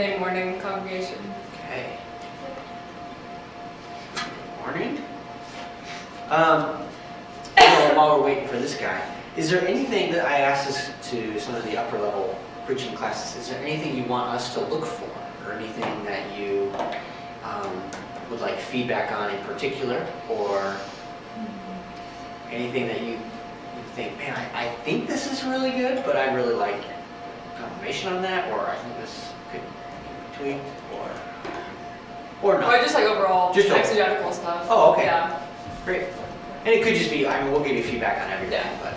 Sunday morning congregation. Okay. Morning. While we're waiting for this guy, is there anything that I asked this to some of the upper level preaching classes? Is there anything you want us to look for, or anything that you would like feedback on in particular, or anything that you think, man, I think this is really good, but I really like confirmation on that, or I think this could be tweaked, or not? Or just like overall Just exegetical stuff. Oh, okay. Yeah. Great. And it could just be, I mean, we'll give you feedback on everything, Yeah. but.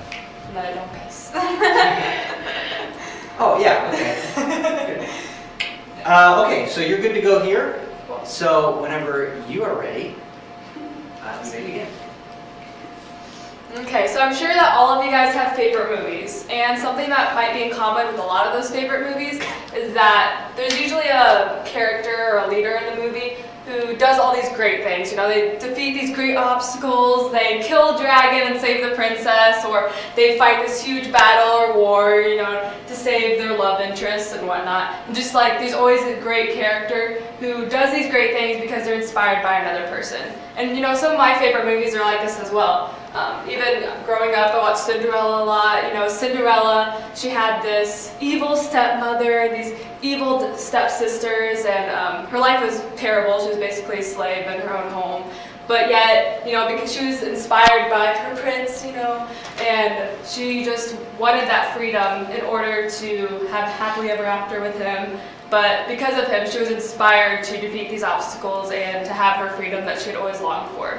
And that I don't piss. Oh, yeah, okay. Good. Okay, so you're good to go here. Cool. So whenever you are ready, you may begin. Okay, so I'm sure that all of you guys have favorite movies, and something that might be in common with a lot of those favorite movies is that there's usually a character or a leader in the movie who does all these great things. You know, they defeat these great obstacles, they kill a dragon and save the princess, or they fight this huge battle or war, you know, to save their love interests and whatnot. And just like, there's always a great character who does these great things because they're inspired by another person. And you know, some of my favorite movies are like this as well. Even growing up, I watched Cinderella a lot. You know, Cinderella, she had this evil stepmother, these evil stepsisters, and her life was terrible. She was basically a slave in her own home. But yet, you know, because she was inspired by her prince, you know, and she just wanted that freedom in order to have happily ever after with him. But because of him, she was inspired to defeat these obstacles and to have her freedom that she had always longed for.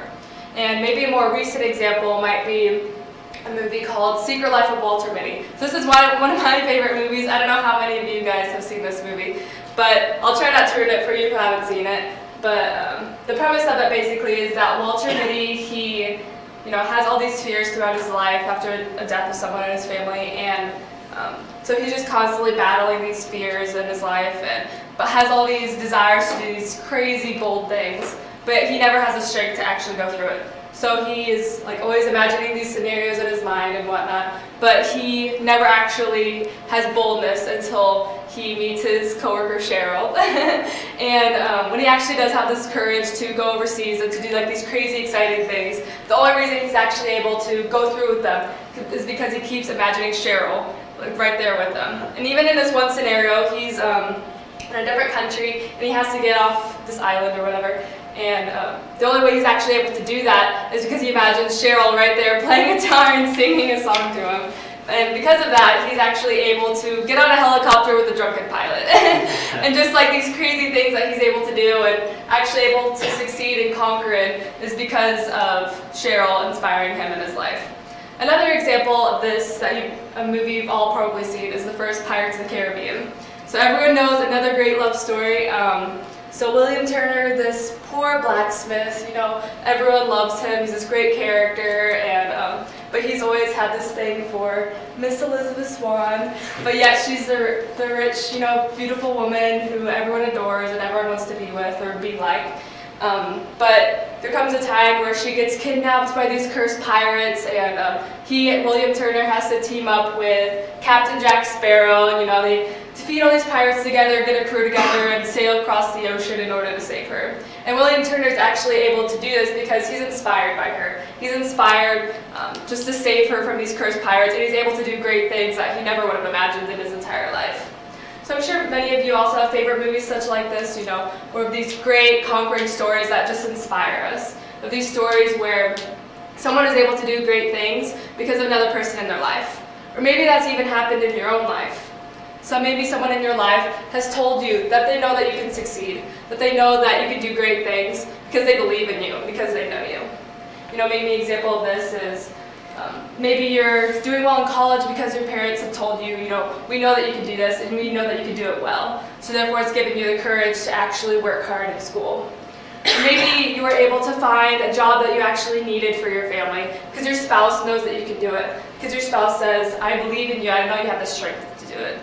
And maybe a more recent example might be a movie called Secret Life of Walter Mitty. So this is one of my favorite movies. I don't know how many of you guys have seen this movie, but I'll try not to ruin it for you who haven't seen it. But the premise of it basically is that Walter Mitty, he has all these fears throughout his life after a death of someone in his family, and so he's just constantly battling these fears in his life, but has all these desires to do these crazy, bold things. But he never has the strength to actually go through it. So he is like always imagining these scenarios in his mind and whatnot, but he never actually has boldness until he meets his coworker Cheryl. And when he actually does have this courage to go overseas and to do like these crazy exciting things, the only reason he's actually able to go through with them is because he keeps imagining Cheryl like right there with them. And even in this one scenario, he's in a different country and he has to get off this island or whatever. And the only way he's actually able to do that is because he imagines Cheryl right there playing guitar and singing a song to him. And because of that, he's actually able to get on a helicopter with a drunken pilot. And just like these crazy things that he's able to do and actually able to succeed and conquer it is because of Cheryl inspiring him in his life. Another example of this, a movie you've all probably seen, is the first Pirates of the Caribbean. So everyone knows another great love story. So William Turner, this poor blacksmith, everyone loves him. He's this great character, and but he's always had this thing for Miss Elizabeth Swann. But yet she's the rich, beautiful woman who everyone adores and everyone wants to be with or be like. But there comes a time where she gets kidnapped by these cursed pirates, and William Turner, has to team up with Captain Jack Sparrow, and they defeat all these pirates together, get a crew together, and sail across the ocean in order to save her. And William Turner is actually able to do this because he's inspired by her. He's inspired just to save her from these cursed pirates, and he's able to do great things that he never would have imagined in his entire life. So I'm sure many of you also have favorite movies such like this, or these great conquering stories that just inspire us. Of these stories where someone is able to do great things because of another person in their life. Or maybe that's even happened in your own life. So maybe someone in your life has told you that they know that you can succeed, that they know that you can do great things because they believe in you, because they know you. Maybe an example of this is maybe you're doing well in college because your parents have told you, we know that you can do this and we know that you can do it well. So therefore it's giving you the courage to actually work hard in school. Maybe you were able to find a job that you actually needed for your family because your spouse knows that you can do it. Because your spouse says, I believe in you, I know you have the strength to do it.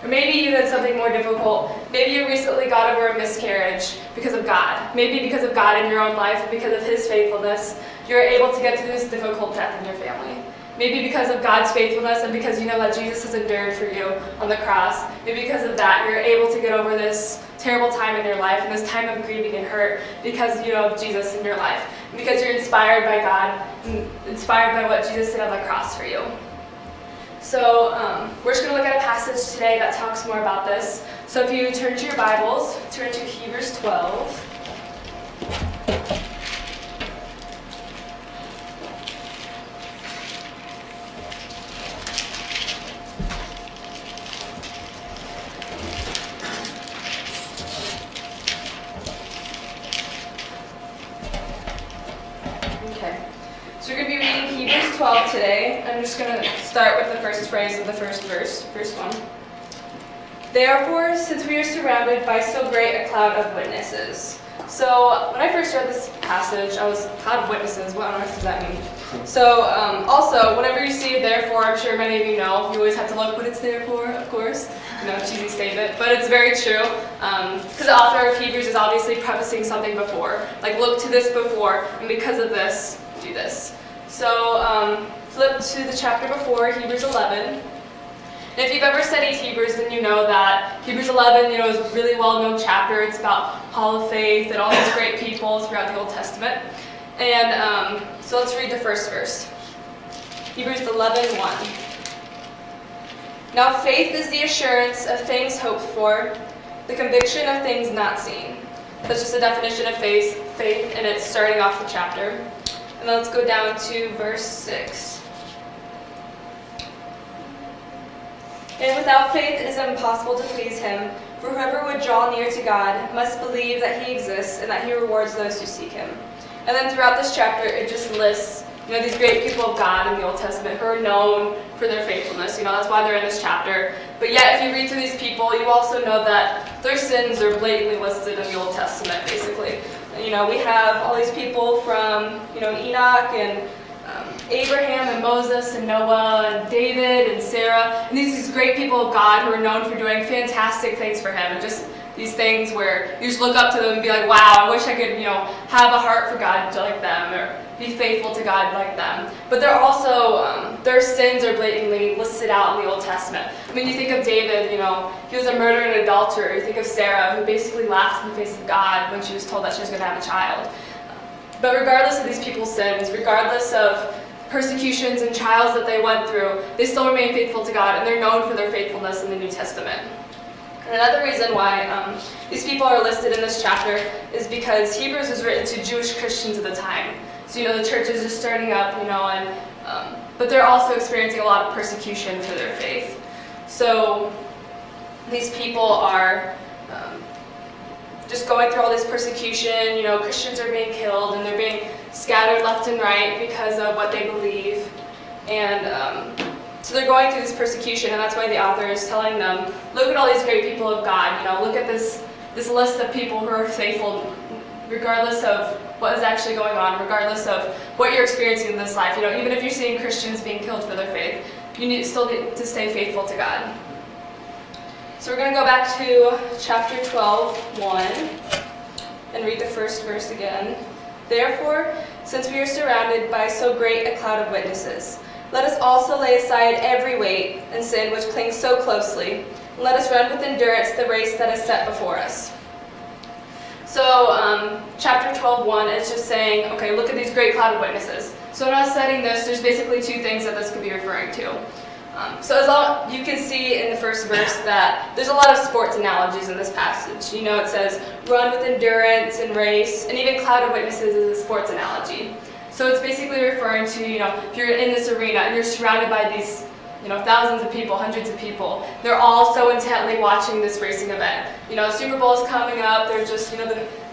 Or maybe you did something more difficult. Maybe you recently got over a miscarriage because of God. Maybe because of God in your own life, because of His faithfulness, you're able to get through this difficult death in your family. Maybe because of God's faithfulness and because you know that Jesus has endured for you on the cross. Maybe because of that, you're able to get over this terrible time in your life and this time of grieving and hurt because you know Jesus in your life. And because you're inspired by God and inspired by what Jesus did on the cross for you. So we're just going to look at a passage today that talks more about this. So if you turn to your Bibles, turn to Hebrews 12. So we're going to be reading Hebrews 12 today. I'm just going to start with the first phrase of the first verse, verse 1. Therefore, since we are surrounded by so great a cloud of witnesses. So when I first read this passage, I was, cloud of witnesses, what on earth does that mean? So also, whenever you see therefore, I'm sure many of you know, you always have to look what it's there for, of course. You know, cheesy statement, but it's very true. Because the author of Hebrews is obviously prefacing something before. Like, look to this before, and because of this, do this. So flip to the chapter before, Hebrews 11. And if you've ever studied Hebrews, then you know that Hebrews 11, you know, is a really well-known chapter. It's about Hall of Faith and all these great people throughout the Old Testament. And so let's read the first verse. Hebrews 11:1. Now faith is the assurance of things hoped for, the conviction of things not seen. That's just a definition of faith, and it's starting off the chapter. And then let's go down to verse 6. And without faith it is impossible to please him, for whoever would draw near to God must believe that he exists and that he rewards those who seek him. And then throughout this chapter it just lists, you know, these great people of God in the Old Testament who are known for their faithfulness. You know, that's why they're in this chapter. But yet, if you read through these people, you also know that their sins are blatantly listed in the Old Testament, basically. You know, we have all these people from, you know, Enoch and Abraham and Moses and Noah and David and Sarah. And these great people of God who are known for doing fantastic things for him. And just these things where you just look up to them and be like, wow, I wish I could, you know, have a heart for God like them, or be faithful to God like them. But they're also, their sins are blatantly listed out in the Old Testament. I mean, you think of David, you know, he was a murderer and adulterer. You think of Sarah, who basically laughed in the face of God when she was told that she was going to have a child. But regardless of these people's sins, regardless of persecutions and trials that they went through, they still remain faithful to God, and they're known for their faithfulness in the New Testament. And another reason why these people are listed in this chapter is because Hebrews was written to Jewish Christians at the time. So, you know, the church is just starting up, you know, and but they're also experiencing a lot of persecution for their faith. So these people are just going through all this persecution. You know, Christians are being killed and they're being scattered left and right because of what they believe. And so they're going through this persecution, and that's why the author is telling them, look at all these great people of God. You know, look at this list of people who are faithful regardless of what is actually going on, regardless of what you're experiencing in this life. You know, even if you're seeing Christians being killed for their faith, you still need to stay faithful to God. So we're going to go back to chapter 12:1 and read the first verse again. Therefore, since we are surrounded by so great a cloud of witnesses, let us also lay aside every weight and sin which clings so closely, and let us run with endurance the race that is set before us. So chapter 12:1 is just saying, okay, look at these great cloud of witnesses. So when I was studying this, there's basically two things that this could be referring to. So as you can see in the first verse that there's a lot of sports analogies in this passage. You know, it says run with endurance and race, and even cloud of witnesses is a sports analogy. So it's basically referring to, you know, if you're in this arena and you're surrounded by these, you know, thousands of people, hundreds of people, they're all so intently watching this racing event. You know, Super Bowl is coming up, there's just, you know,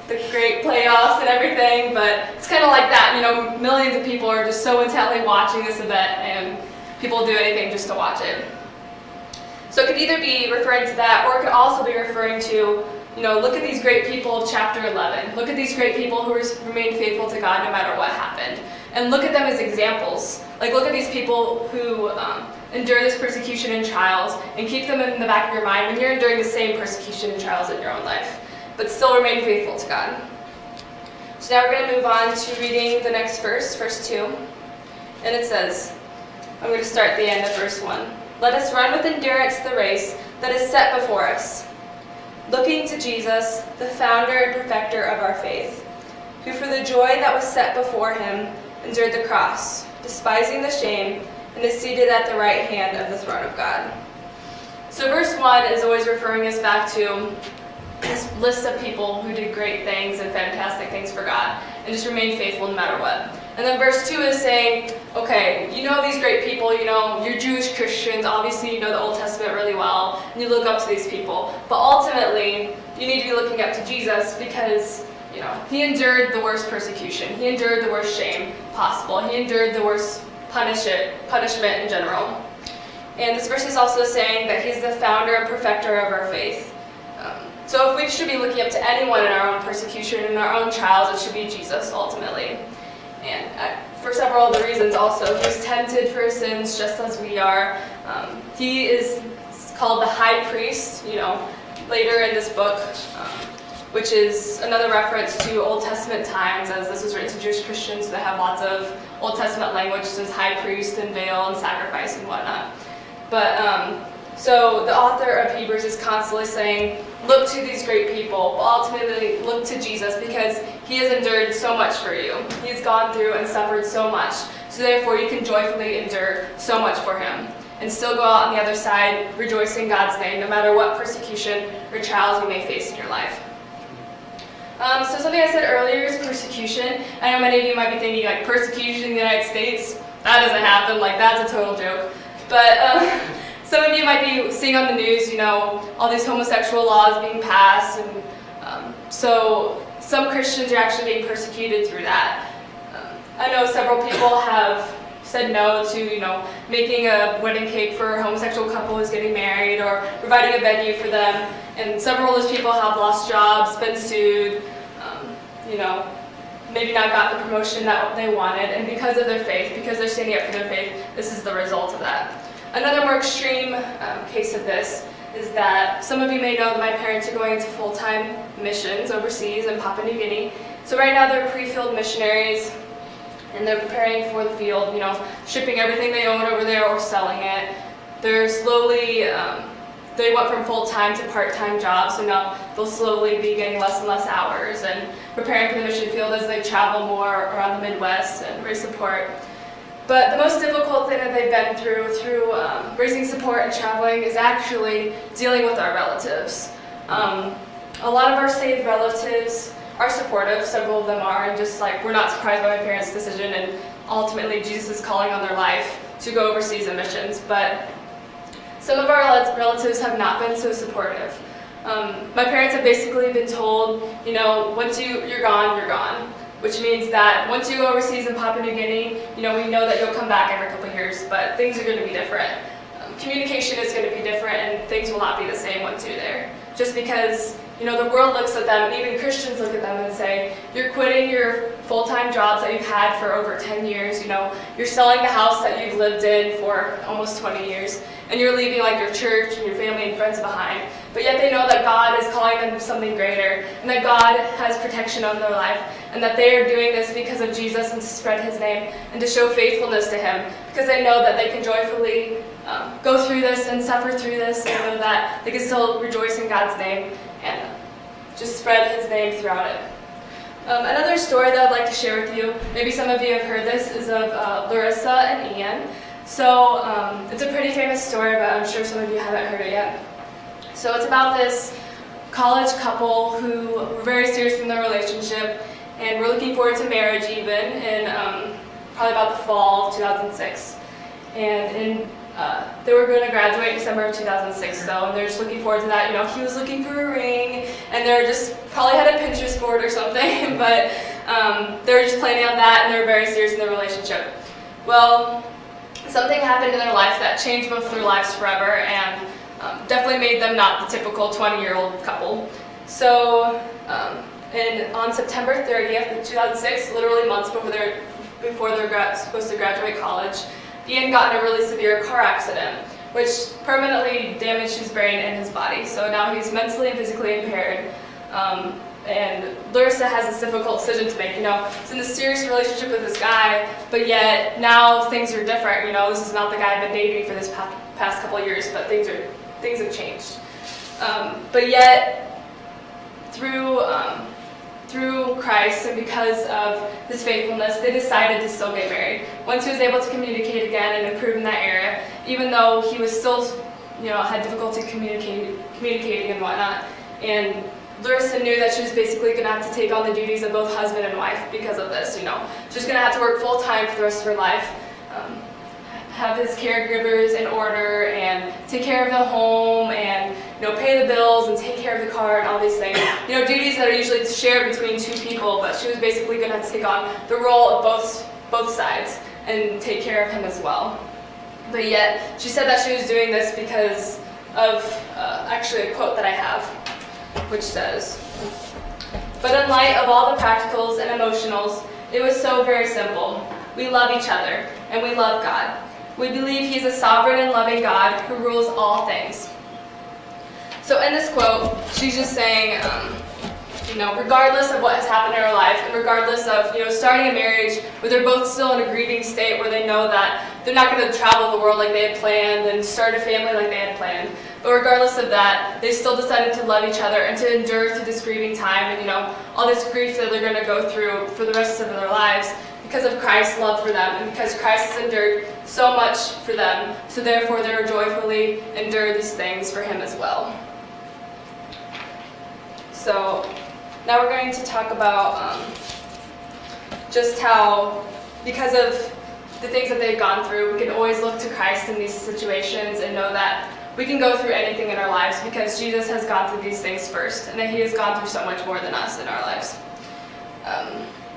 the great playoffs and everything, but it's kind of like that. You know, millions of people are just so intently watching this event, and people will do anything just to watch it. So it could either be referring to that, or it could also be referring to, you know, look at these great people of chapter 11. Look at these great people who remained faithful to God no matter what happened. And look at them as examples. Like, look at these people who endure this persecution and trials, and keep them in the back of your mind when you're enduring the same persecution and trials in your own life, but still remain faithful to God. So now we're going to move on to reading the next verse, verse 2. And it says, I'm going to start at the end of verse 1. Let us run with endurance the race that is set before us, looking to Jesus, the founder and perfecter of our faith, who for the joy that was set before him endured the cross, despising the shame, and is seated at the right hand of the throne of God. So verse 1 is always referring us back to this list of people who did great things and fantastic things for God and just remained faithful no matter what. And then verse 2 is saying, okay, you know these great people, you know, you're Jewish Christians, obviously you know the Old Testament really well, and you look up to these people. But ultimately, you need to be looking up to Jesus because, you know, he endured the worst persecution. He endured the worst shame possible. He endured the worst punishment in general. And this verse is also saying that he's the founder and perfecter of our faith. So if we should be looking up to anyone in our own persecution, in our own trials, it should be Jesus ultimately. And for several other reasons also, he was tempted for his sins just as we are. He is called the high priest, you know, later in this book, which is another reference to Old Testament times, as this was written to Jewish Christians that have lots of Old Testament language, such as high priest and veil and sacrifice and whatnot. But so the author of Hebrews is constantly saying, look to these great people, but ultimately look to Jesus because he has endured so much for you. He's gone through and suffered so much. So therefore you can joyfully endure so much for him and still go out on the other side rejoicing in God's name, no matter what persecution or trials you may face in your life. So something I said earlier is persecution. I know many of you might be thinking like persecution in the United States, that doesn't happen, like that's a total joke. But some of you might be seeing on the news, you know, all these homosexual laws being passed, and so some Christians are actually being persecuted through that. I know several people have said no to, you know, making a wedding cake for a homosexual couple who's getting married or providing a venue for them, and several of those people have lost jobs, been sued, you know, maybe not got the promotion that they wanted, and because of their faith, because they're standing up for their faith, this is the result of that. Another more extreme case of this is that some of you may know that my parents are going into full-time missions overseas in Papua New Guinea. So right now they're pre-field missionaries and they're preparing for the field, you know, shipping everything they own over there or selling it. They're slowly, they went from full-time to part-time jobs, so now they'll slowly be getting less and less hours and preparing for the mission field as they travel more around the Midwest and raise support. But the most difficult thing that they've been through raising support and traveling is actually dealing with our relatives. A lot of our saved relatives are supportive, several of them are, and just like we're not surprised by my parents' decision, and ultimately Jesus is calling on their life to go overseas in missions. But some of our relatives have not been so supportive. My parents have basically been told, you know, once you're gone, you're gone. Which means that once you go overseas in Papua New Guinea, you know, we know that you'll come back every couple of years, but things are going to be different. Communication is going to be different, and things will not be the same once you're there. Just because, you know, the world looks at them, and even Christians look at them and say, you're quitting your full-time jobs that you've had for over 10 years, you know, you're selling the house that you've lived in for almost 20 years, and you're leaving like your church and your family and friends behind. But yet they know that God is calling them to something greater, and that God has protection on their life, and that they are doing this because of Jesus and to spread his name and to show faithfulness to him, because they know that they can joyfully go through this and suffer through this, and know that they can still rejoice in God's name and just spread his name throughout it. Another story that I'd like to share with you, maybe some of you have heard this, is of Larissa and Ian. So it's a pretty famous story, but I'm sure some of you haven't heard it yet. So it's about this college couple who were very serious in their relationship and were looking forward to marriage even in probably about the fall of 2006. And they were going to graduate in December of 2006 though, and they're just looking forward to that. You know, he was looking for a ring, and they're just probably had a Pinterest board or something, but they were just planning on that, and they were very serious in their relationship. Well, something happened in their life that changed both their lives forever, and definitely made them not the typical 20-year-old couple. So on September 30th of 2006, literally months before they're supposed to graduate college, Ian got in a really severe car accident, which permanently damaged his brain and his body. So now he's mentally and physically impaired. And Larissa has this difficult decision to make. She's in this serious relationship with this guy, but yet now things are different. This is not the guy I've been dating for this past couple of years, but things have changed. But yet, through Christ and because of his faithfulness, they decided to still get married. Once he was able to communicate again and improve in that area, even though he was still, had difficulty communicating and whatnot. And Larissa knew that she was basically going to have to take on the duties of both husband and wife because of this. She's going to have to work full time for the rest of her life, have his caregivers in order, and take care of the home, and pay the bills and take care of the car and all these things. Duties that are usually shared between two people, but she was basically going to have to take on the role of both sides and take care of him as well. But yet, she said that she was doing this because of actually a quote that I have, which says, "But in light of all the practicals and emotionals, it was so very simple. We love each other, and we love God. We believe He's a sovereign and loving God who rules all things." So in this quote, she's just saying, regardless of what has happened in her life, and regardless of, starting a marriage where they're both still in a grieving state, where they know that they're not going to travel the world like they had planned and start a family like they had planned, but regardless of that, they still decided to love each other and to endure through this grieving time and, all this grief that they're going to go through for the rest of their lives because of Christ's love for them and because Christ has endured so much for them. So therefore, they will joyfully endure these things for Him as well. So now we're going to talk about just how, because of the things that they've gone through, we can always look to Christ in these situations and know that we can go through anything in our lives because Jesus has gone through these things first, and that He has gone through so much more than us in our lives.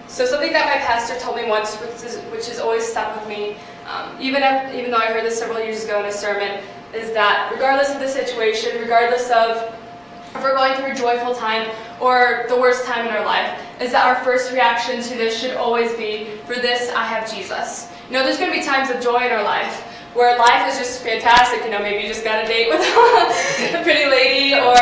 So something that my pastor told me once, which has always stuck with me, even though I heard this several years ago in a sermon, is that regardless of the situation, regardless of if we're going through a joyful time or the worst time in our life, is that our first reaction to this should always be, "For this I have Jesus." There's going to be times of joy in our life where life is just fantastic. Maybe you just got a date with a pretty lady, or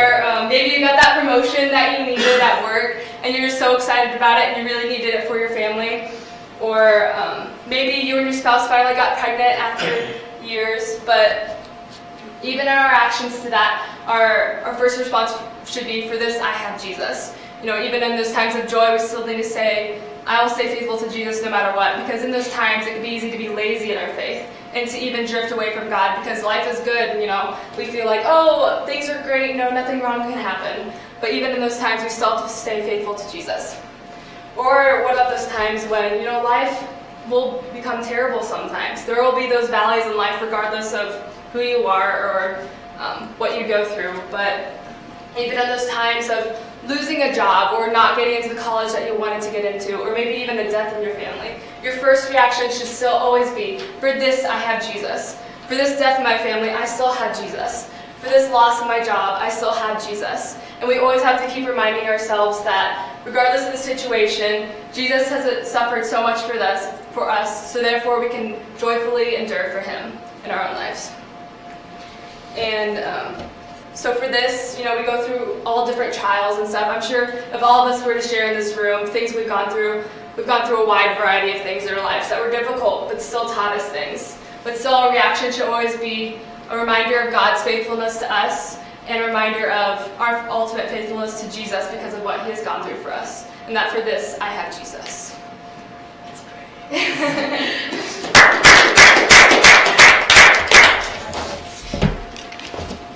maybe you got that promotion that you needed at work, and you're just so excited about it, and you really needed it for your family. Or maybe you and your spouse finally got pregnant after years, but even in our actions to that, our first response should be, "For this I have Jesus." Even in those times of joy, we still need to say, "I will stay faithful to Jesus no matter what," because in those times it can be easy to be lazy in our faith and to even drift away from God because life is good. We feel like, oh, things are great, nothing wrong can happen. But even in those times, we still have to stay faithful to Jesus. Or what about those times when, life will become terrible sometimes? There will be those valleys in life regardless of who you are or what you go through. But even in those times of losing a job or not getting into the college that you wanted to get into, or maybe even a death in your family, your first reaction should still always be, "For this I have Jesus. For this death in my family, I still have Jesus. For this loss in my job, I still have Jesus." And we always have to keep reminding ourselves that regardless of the situation, Jesus has suffered so much for us, so therefore we can joyfully endure for Him in our own lives. And so for this, we go through all different trials and stuff. I'm sure if all of us were to share in this room things we've gone through a wide variety of things in our lives that were difficult, but still taught us things. But still, our reaction should always be a reminder of God's faithfulness to us and a reminder of our ultimate faithfulness to Jesus because of what He has gone through for us. And that for this, I have Jesus. Let's pray.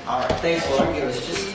All right, thanks, Lord. Give us just